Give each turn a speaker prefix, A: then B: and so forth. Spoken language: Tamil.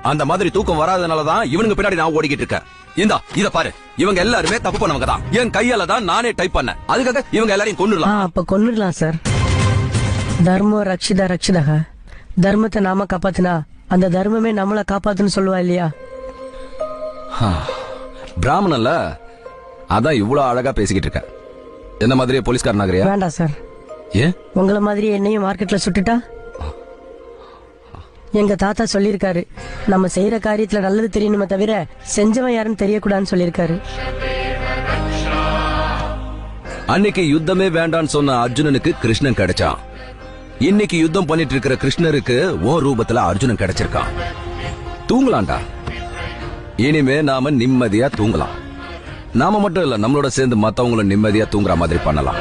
A: அந்த மாதிரி தூக்கம் வராதனாலதான் இவனுங்க பின்னாடி நான் ஓடிக்கிட்டு இருக்கேன். இத பாரு, இவங்க எல்லாருமே தப்பு பண்ணவங்க தான். என் கையால தான் நானே டைப் பண்ணேன். அதுக்காக இவங்க எல்லாரையும் கொன்னுடலாம்.
B: அப்ப கொன்னுடலாம் சார். தர்மோ ரக்ஷிதா ரக்ஷிதா. தர்மத்தை நாம காப்பாத்தினா அந்த தர்மமே நம்மள காப்பாத்துன்னு சொல்லுவா இல்லையா?
A: பிராமணன்ல அதான் இவ்வளவு அழகா பேசிக்கிட்டு இருக்க. என்ன மாதிரியே போலீஸ்காரன் ஆகிறியா?
B: வேண்டாம் சார்.
A: ஏன்
B: உங்களை மாதிரி என்னையும் மார்க்கெட்ல சுட்டுட்டா? எங்க தாத்தா சொல்லிருக்காரு, நம்ம செய்யற காரியத்துல நல்லது தெரியணுமே தவிர செஞ்சவன் யாருன்னு தெரியக்கூடாதுன்னு சொல்லிருக்காரு.
A: அன்னைக்கு யுத்தமே வேண்டான்னு சொன்ன அர்ஜுனனுக்கு கிருஷ்ணன் கிடைச்சான். இன்னைக்கு யுத்தம் பண்ணிட்டு இருக்கிற கிருஷ்ணருக்கு ஓ ரூபத்துல அர்ஜுனன் கிடைச்சிருக்கான். தூங்கலாம்டா. இனிமே நாம நிம்மதியா தூங்கலாம். நாம மட்டும் இல்ல, நம்மளோட சேர்ந்து மத்தவங்களும் நிம்மதியா தூங்குற மாதிரி பண்ணலாம்.